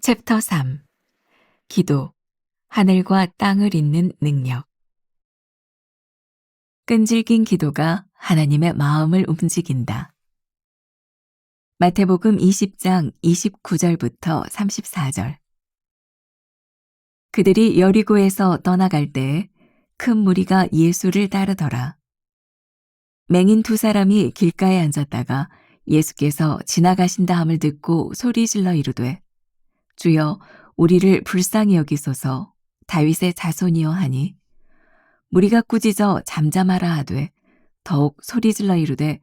챕터 3. 기도, 하늘과 땅을 잇는 능력. 끈질긴 기도가 하나님의 마음을 움직인다. 마태복음 20장 29절부터 34절. 그들이 여리고에서 떠나갈 때에 큰 무리가 예수를 따르더라. 맹인 두 사람이 길가에 앉았다가 예수께서 지나가신다 함을 듣고 소리질러 이르되 주여 우리를 불쌍히 여기소서 다윗의 자손이여 하니 무리가 꾸짖어 잠잠하라 하되 더욱 소리질러 이르되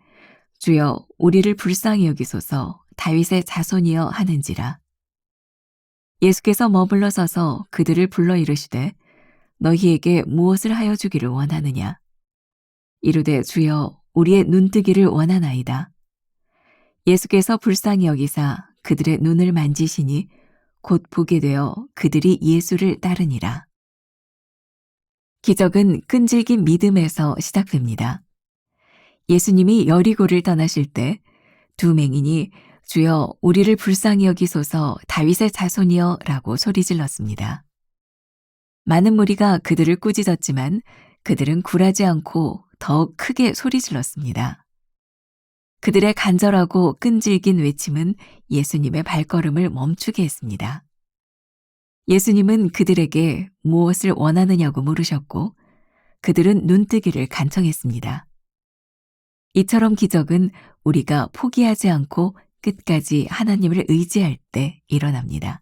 주여 우리를 불쌍히 여기소서 다윗의 자손이여 하는지라. 예수께서 머물러 서서 그들을 불러 이르시되 너희에게 무엇을 하여 주기를 원하느냐. 이르되 주여 우리의 눈뜨기를 원하나이다. 예수께서 불쌍히 여기사 그들의 눈을 만지시니 곧 보게 되어 그들이 예수를 따르니라. 기적은 끈질긴 믿음에서 시작됩니다. 예수님이 여리고를 떠나실 때 두 맹인이 주여 우리를 불쌍히 여기소서 다윗의 자손이여 라고 소리질렀습니다. 많은 무리가 그들을 꾸짖었지만 그들은 굴하지 않고 더욱 크게 소리질렀습니다. 그들의 간절하고 끈질긴 외침은 예수님의 발걸음을 멈추게 했습니다. 예수님은 그들에게 무엇을 원하느냐고 물으셨고 그들은 눈뜨기를 간청했습니다. 이처럼 기적은 우리가 포기하지 않고 끝까지 하나님을 의지할 때 일어납니다.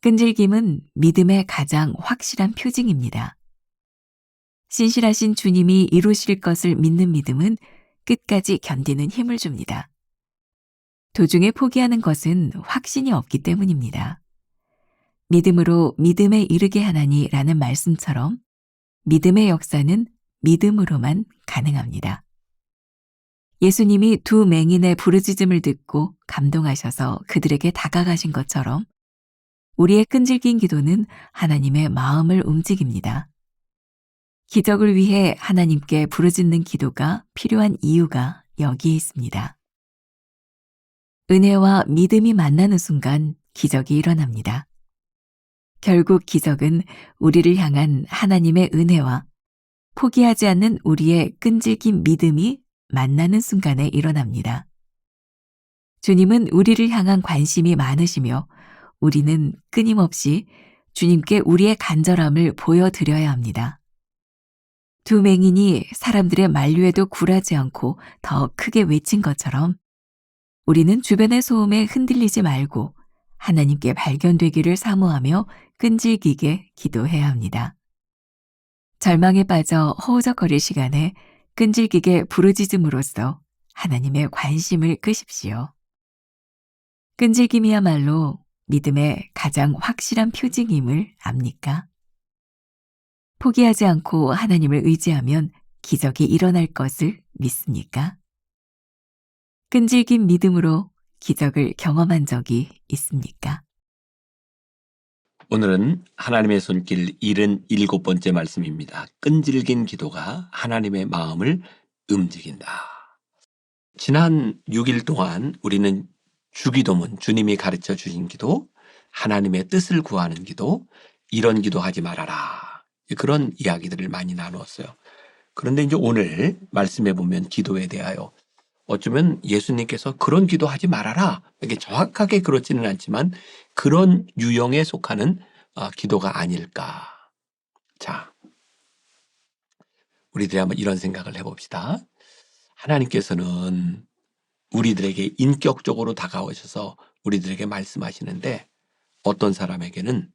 끈질김은 믿음의 가장 확실한 표징입니다. 신실하신 주님이 이루실 것을 믿는 믿음은 끝까지 견디는 힘을 줍니다. 도중에 포기하는 것은 확신이 없기 때문입니다. 믿음으로 믿음에 이르게 하나니라는 말씀처럼 믿음의 역사는 믿음으로만 가능합니다. 예수님이 두 맹인의 부르짖음을 듣고 감동하셔서 그들에게 다가가신 것처럼 우리의 끈질긴 기도는 하나님의 마음을 움직입니다. 기적을 위해 하나님께 부르짖는 기도가 필요한 이유가 여기에 있습니다. 은혜와 믿음이 만나는 순간 기적이 일어납니다. 결국 기적은 우리를 향한 하나님의 은혜와 포기하지 않는 우리의 끈질긴 믿음이 만나는 순간에 일어납니다. 주님은 우리를 향한 관심이 많으시며 우리는 끊임없이 주님께 우리의 간절함을 보여드려야 합니다. 두 맹인이 사람들의 만류에도 굴하지 않고 더 크게 외친 것처럼 우리는 주변의 소음에 흔들리지 말고 하나님께 발견되기를 사모하며 끈질기게 기도해야 합니다. 절망에 빠져 허우적거릴 시간에 끈질기게 부르짖음으로써 하나님의 관심을 끄십시오. 끈질김이야말로 믿음의 가장 확실한 표징임을 압니까? 포기하지 않고 하나님을 의지하면 기적이 일어날 것을 믿습니까? 끈질긴 믿음으로 기적을 경험한 적이 있습니까? 오늘은 하나님의 손길 77번째 말씀입니다. 끈질긴 기도가 하나님의 마음을 움직인다. 지난 6일 동안 우리는 주기도문, 주님이 가르쳐 주신 기도, 하나님의 뜻을 구하는 기도, 이런 기도하지 말아라. 그런 이야기들을 많이 나누었어요. 그런데 이제 오늘 말씀해 보면 기도에 대하여 어쩌면 예수님께서 그런 기도하지 말아라. 이게 정확하게 그렇지는 않지만 그런 유형에 속하는 기도가 아닐까. 자, 우리들이 한번 이런 생각을 해봅시다. 하나님께서는 우리들에게 인격적으로 다가오셔서 우리들에게 말씀하시는데 어떤 사람에게는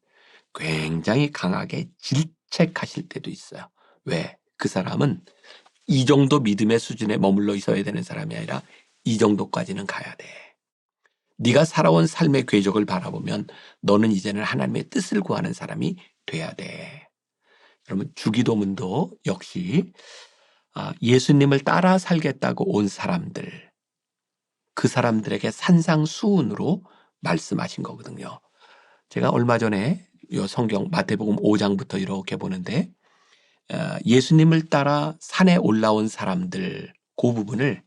굉장히 강하게 질책하실 때도 있어요. 왜? 그 사람은 이 정도 믿음의 수준에 머물러 있어야 되는 사람이 아니라 이 정도까지는 가야 돼. 네가 살아온 삶의 궤적을 바라보면 너는 이제는 하나님의 뜻을 구하는 사람이 돼야 돼. 그러면 주기도문도 역시 예수님을 따라 살겠다고 온 사람들, 그 사람들에게 산상수훈으로 말씀하신 거거든요. 제가 얼마 전에 이 성경 마태복음 5장부터 이렇게 보는데 예수님을 따라 산에 올라온 사람들 그 부분을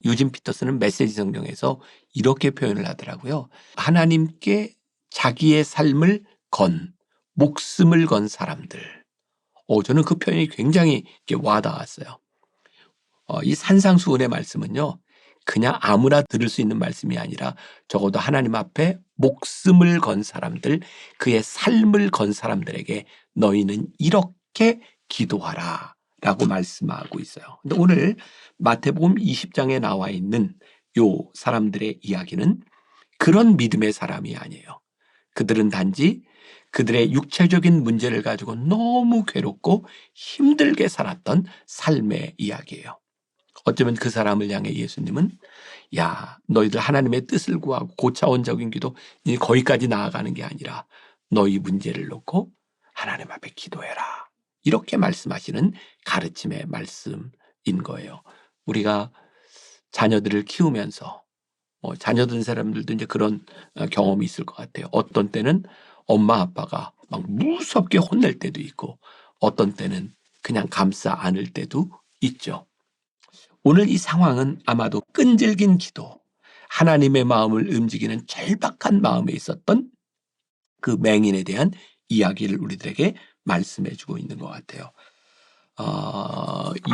유진 피터스는 메시지 성경에서 이렇게 표현을 하더라고요. 하나님께 자기의 삶을 목숨을 건 사람들. 저는 그 표현이 굉장히 이렇게 와닿았어요. 이 산상수훈의 말씀은요, 그냥 아무나 들을 수 있는 말씀이 아니라 적어도 하나님 앞에 목숨을 건 사람들, 그의 삶을 건 사람들에게 너희는 이렇게 기도하라 라고 말씀하고 있어요. 근데 오늘 마태복음 20장에 나와 있는 요 사람들의 이야기는 그런 믿음의 사람이 아니에요. 그들은 단지 그들의 육체적인 문제를 가지고 너무 괴롭고 힘들게 살았던 삶의 이야기예요. 어쩌면 그 사람을 향해 예수님은 야, 너희들 하나님의 뜻을 구하고 고차원적인 기도, 거기까지 나아가는 게 아니라 너희 문제를 놓고 하나님 앞에 기도해라. 이렇게 말씀하시는 가르침의 말씀인 거예요. 우리가 자녀들을 키우면서 자녀 든 사람들도 이제 그런 경험이 있을 것 같아요. 어떤 때는 엄마 아빠가 막 무섭게 혼낼 때도 있고 어떤 때는 그냥 감싸 안을 때도 있죠. 오늘 이 상황은 아마도 끈질긴 기도, 하나님의 마음을 움직이는 절박한 마음에 있었던 그 맹인에 대한 이야기를 우리들에게 말씀해 주고 있는 것 같아요.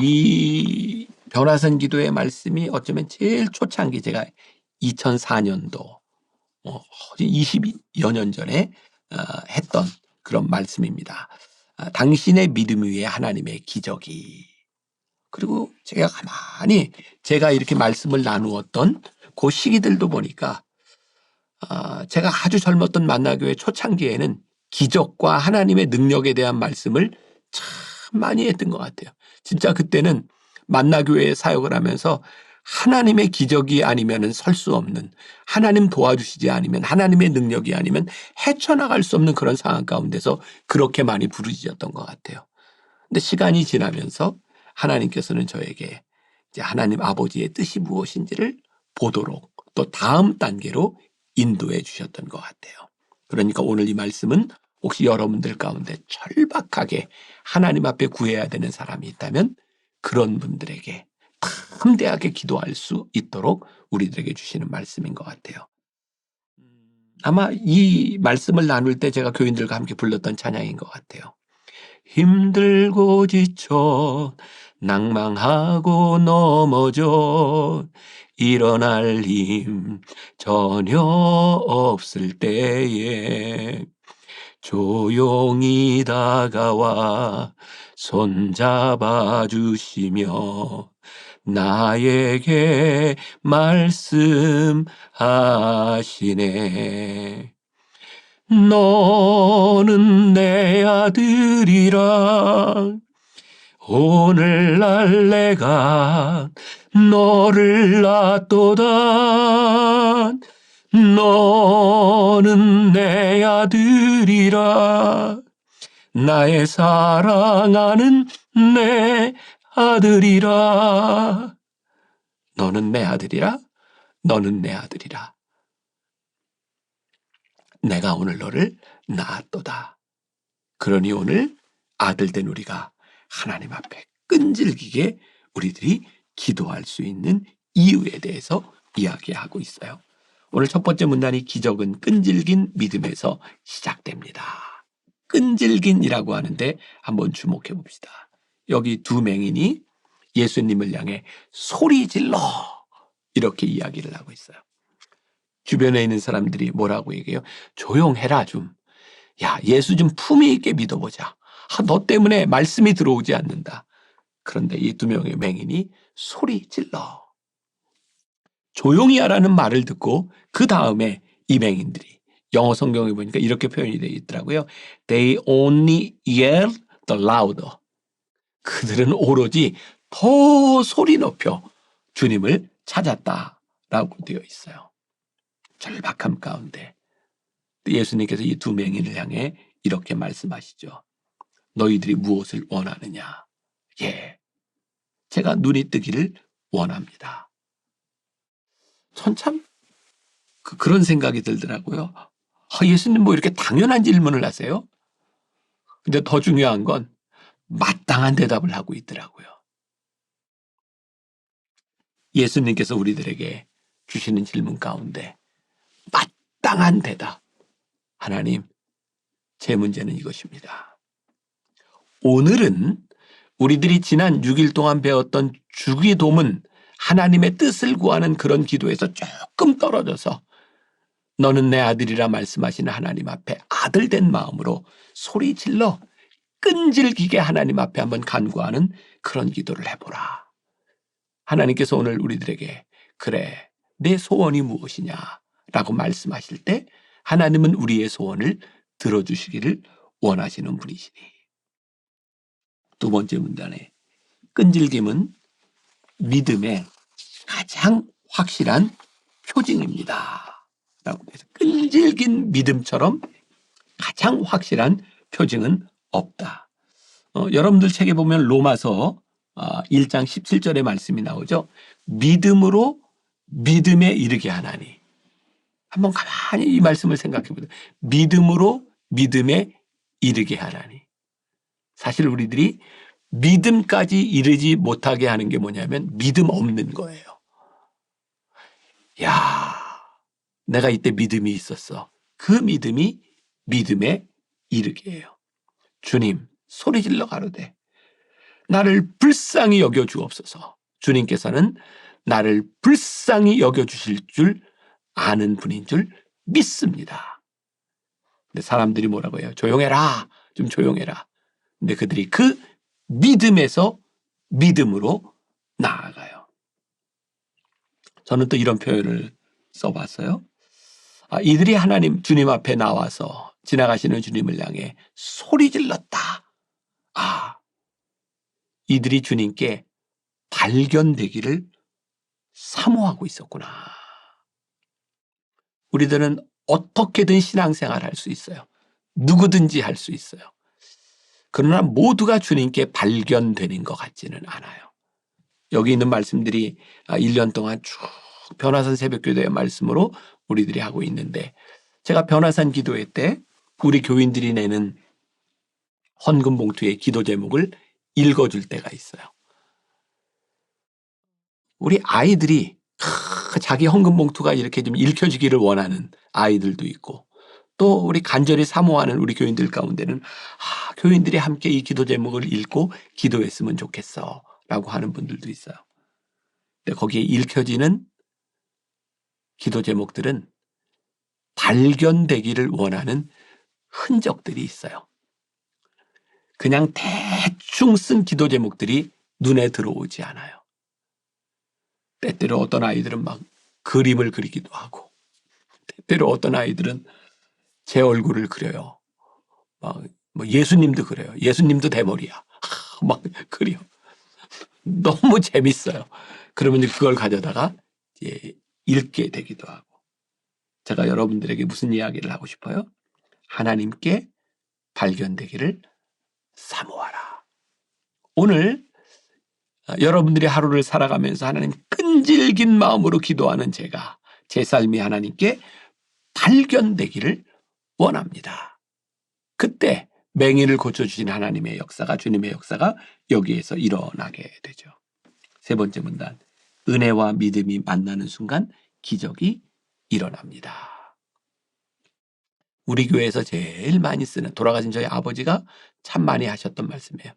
이 변화선 기도의 말씀이 어쩌면 제일 초창기 제가 2004년도 20여 년 전에 했던 그런 말씀입니다. 당신의 믿음 위에 하나님의 기적이. 그리고 제가 가만히 제가 이렇게 말씀을 나누었던 그 시기들도 보니까 제가 아주 젊었던 만나교회 초창기에는 기적과 하나님의 능력에 대한 말씀을 참 많이 했던 것 같아요. 진짜 그때는 만나교회에 사역을 하면서 하나님의 기적이 아니면 설 수 없는, 하나님 도와주시지 않으면, 하나님의 능력이 아니면 헤쳐나갈 수 없는 그런 상황 가운데서 그렇게 많이 부르짖었던 것 같아요. 근데 시간이 지나면서 하나님께서는 저에게 이제 하나님 아버지의 뜻이 무엇인지를 보도록 또 다음 단계로 인도해 주셨던 것 같아요. 그러니까 오늘 이 말씀은 혹시 여러분들 가운데 절박하게 하나님 앞에 구해야 되는 사람이 있다면 그런 분들에게 담대하게 기도할 수 있도록 우리들에게 주시는 말씀인 것 같아요. 아마 이 말씀을 나눌 때 제가 교인들과 함께 불렀던 찬양인 것 같아요. 힘들고 지쳐 낭망하고 넘어져 일어날 힘 전혀 없을 때에 조용히 다가와 손잡아 주시며 나에게 말씀하시네. 너는 내 아들이라 오늘날 내가 너를 낳도다. 너는 내 아들이라 나의 사랑하는 내 아들이라. 너는 내 아들이라. 너는 내 아들이라. 내가 오늘 너를 낳았도다. 그러니 오늘 아들된 우리가 하나님 앞에 끈질기게 우리들이 기도할 수 있는 이유에 대해서 이야기하고 있어요. 오늘 첫 번째 문단이 기적은 끈질긴 믿음에서 시작됩니다. 끈질긴이라고 하는데 한번 주목해 봅시다. 여기 두 맹인이 예수님을 향해 소리 질러 이렇게 이야기를 하고 있어요. 주변에 있는 사람들이 뭐라고 얘기해요? 조용해라 좀. 야, 예수 좀 품위 있게 믿어보자. 너 때문에 말씀이 들어오지 않는다. 그런데 이 두 명의 맹인이 소리 질러. 조용히 하라는 말을 듣고 그 다음에 이 맹인들이 영어 성경에 보니까 이렇게 표현이 되어 있더라고요. They only yell the louder. 그들은 오로지 더 소리 높여 주님을 찾았다라고 되어 있어요. 절박함 가운데 예수님께서 이 두 맹인을 향해 이렇게 말씀하시죠. 너희들이 무엇을 원하느냐? 예, 제가 눈이 뜨기를 원합니다. 전 참 그런 생각이 들더라고요. 예수님 뭐 이렇게 당연한 질문을 하세요? 근데 더 중요한 건 마땅한 대답을 하고 있더라고요. 예수님께서 우리들에게 주시는 질문 가운데 마땅한 대답. 하나님, 제 문제는 이것입니다. 오늘은 우리들이 지난 6일 동안 배웠던 주기도문, 하나님의 뜻을 구하는 그런 기도에서 조금 떨어져서 너는 내 아들이라 말씀하시는 하나님 앞에 아들된 마음으로 소리 질러 끈질기게 하나님 앞에 한번 간구하는 그런 기도를 해보라. 하나님께서 오늘 우리들에게 그래, 내 소원이 무엇이냐 라고 말씀하실 때 하나님은 우리의 소원을 들어주시기를 원하시는 분이시니. 두 번째 문단에 끈질김은 믿음의 가장 확실한 표징입니다. 라고 해서 끈질긴 믿음처럼 가장 확실한 표징은 없다. 여러분들 책에 보면 로마서 1장 17절의 말씀이 나오죠. 믿음으로 믿음에 이르게 하나니. 한번 가만히 이 말씀을 생각해 보세요. 믿음으로 믿음에 이르게 하나니. 사실 우리들이 믿음까지 이르지 못하게 하는 게 뭐냐면 믿음 없는 거예요. 야, 내가 이때 믿음이 있었어. 그 믿음이 믿음에 이르게 해요. 주님, 소리질러 가로되 나를 불쌍히 여겨 주옵소서. 주님께서는 나를 불쌍히 여겨 주실 줄 아는 분인 줄 믿습니다. 근데 사람들이 뭐라고 해요? 조용해라. 좀 조용해라. 근데 그들이 그 믿음에서 믿음으로 나아가요. 저는 또 이런 표현을 써봤어요. 이들이 하나님 주님 앞에 나와서 지나가시는 주님을 향해 소리 질렀다. 이들이 주님께 발견되기를 사모하고 있었구나. 우리들은 어떻게든 신앙생활 할 수 있어요. 누구든지 할 수 있어요. 그러나 모두가 주님께 발견되는 것 같지는 않아요. 여기 있는 말씀들이 1년 동안 쭉 변화산 새벽기도의 말씀으로 우리들이 하고 있는데, 제가 변화산 기도회 때 우리 교인들이 내는 헌금 봉투의 기도 제목을 읽어줄 때가 있어요. 우리 아이들이 자기 헌금 봉투가 이렇게 좀 읽혀지기를 원하는 아이들도 있고, 또 우리 간절히 사모하는 우리 교인들 가운데는 교인들이 함께 이 기도 제목을 읽고 기도했으면 좋겠어 라고 하는 분들도 있어요. 근데 거기에 읽혀지는 기도 제목들은 발견되기를 원하는 흔적들이 있어요. 그냥 대충 쓴 기도 제목들이 눈에 들어오지 않아요. 때때로 어떤 아이들은 막 그림을 그리기도 하고, 때때로 어떤 아이들은 제 얼굴을 그려요. 막 뭐 예수님도 그려요. 예수님도 대머리야. 막 그려. 너무 재밌어요. 그러면 그걸 가져다가 읽게 되기도 하고. 제가 여러분들에게 무슨 이야기를 하고 싶어요? 하나님께 발견되기를 사모하라. 오늘 여러분들이 하루를 살아가면서 하나님 끈질긴 마음으로 기도하는 제가 제 삶이 하나님께 발견되기를 원합니다. 그때 맹인을 고쳐주신 하나님의 역사가, 주님의 역사가 여기에서 일어나게 되죠. 세 번째 문단, 은혜와 믿음이 만나는 순간 기적이 일어납니다. 우리 교회에서 제일 많이 쓰는, 돌아가신 저희 아버지가 참 많이 하셨던 말씀이에요.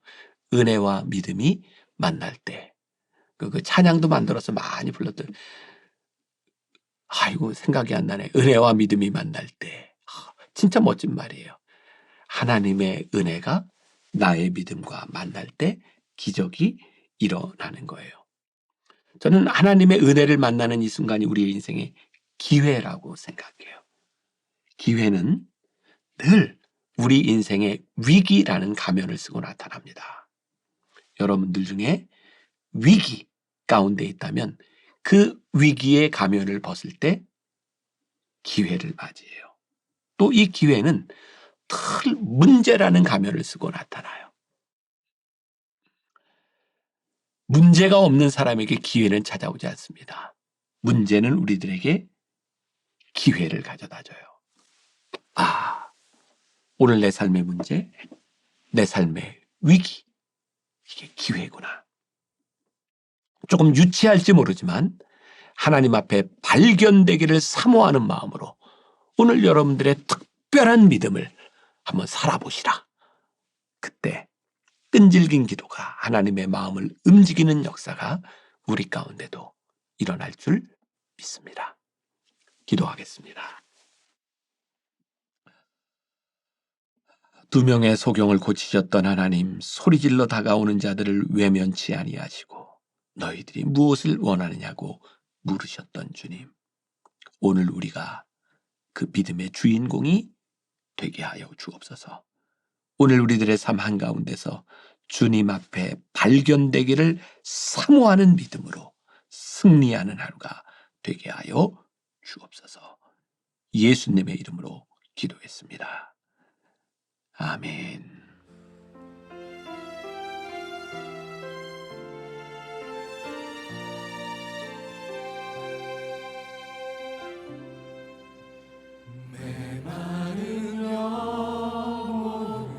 은혜와 믿음이 만날 때. 그 찬양도 만들어서 많이 불렀던, 아이고 생각이 안 나네. 은혜와 믿음이 만날 때. 진짜 멋진 말이에요. 하나님의 은혜가 나의 믿음과 만날 때 기적이 일어나는 거예요. 저는 하나님의 은혜를 만나는 이 순간이 우리의 인생의 기회라고 생각해요. 기회는 늘 우리 인생의 위기라는 가면을 쓰고 나타납니다. 여러분들 중에 위기 가운데 있다면 그 위기의 가면을 벗을 때 기회를 맞이해요. 또 이 기회는 늘 문제라는 가면을 쓰고 나타나요. 문제가 없는 사람에게 기회는 찾아오지 않습니다. 문제는 우리들에게 기회를 가져다줘요. 오늘 내 삶의 문제, 내 삶의 위기, 이게 기회구나. 조금 유치할지 모르지만 하나님 앞에 발견되기를 사모하는 마음으로 오늘 여러분들의 특별한 믿음을 한번 살아보시라. 그때 끈질긴 기도가 하나님의 마음을 움직이는 역사가 우리 가운데도 일어날 줄 믿습니다. 기도하겠습니다. 2명의 소경을 고치셨던 하나님, 소리질러 다가오는 자들을 외면치 아니하시고 너희들이 무엇을 원하느냐고 물으셨던 주님, 오늘 우리가 그 믿음의 주인공이 되게 하여 주옵소서. 오늘 우리들의 삶 한가운데서 주님 앞에 발견되기를 사모하는 믿음으로 승리하는 하루가 되게 하여 주옵소서. 예수님의 이름으로 기도했습니다. 아멘. 메마른 영혼을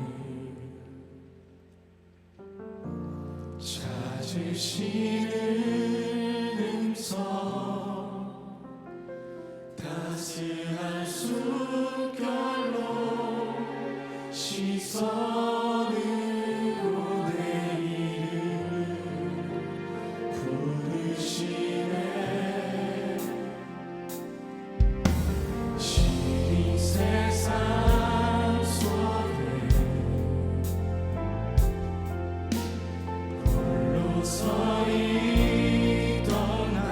찾으시는 음성, 따스한 숨결로 시선으로 내 이름을 부르시네. 시린 세상 속에 홀로 서 있던 나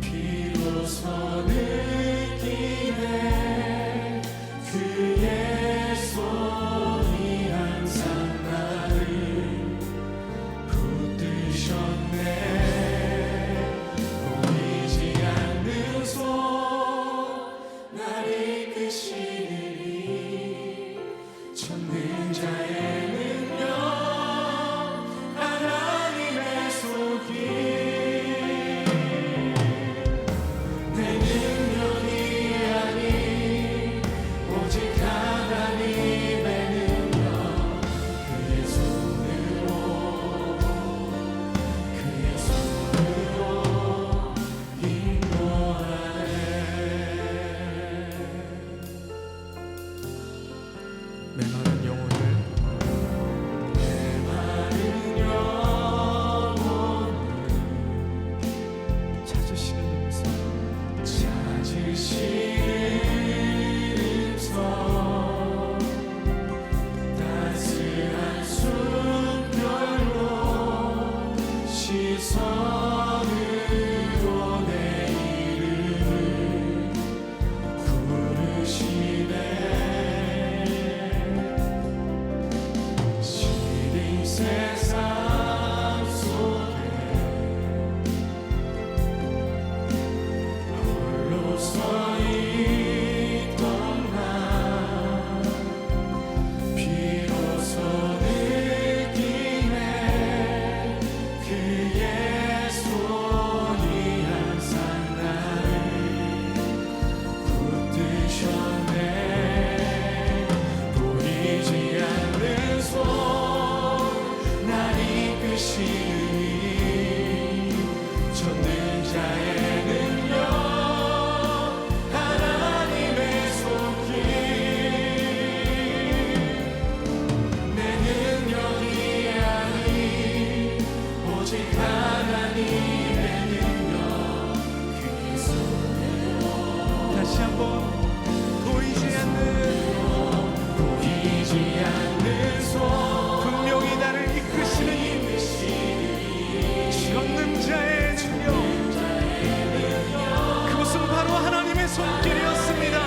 비로소 느끼네. 그의 손이 항상 나를 붙드셨네. 보이지 않는 손 날 이끄시니 전능자의 능력 하나님의 손길. 내 능력이 아닌 오직 하나님의 능력, 그의 손으로 인도하네. 메마른 영혼을 찾으시는 음성, 따스한 숨결로 시선으로 내 이름을 부르시네. 시린 세상 속에 홀로 서 있던 나 비로소 느끼네. 그의 손이 항상 나를 붙드셨네. 보이지 않는 손 날 이끄시니 전능자의 능력 하나님의 손길. 내 능력이 아닌 오직 하나님의 능력, 그의 손으로. 다시 한번 보이지 않는 손 분명히 나를 이끄시는 전능자의 능력, 그것은 바로 하나님의 손길이었습니다.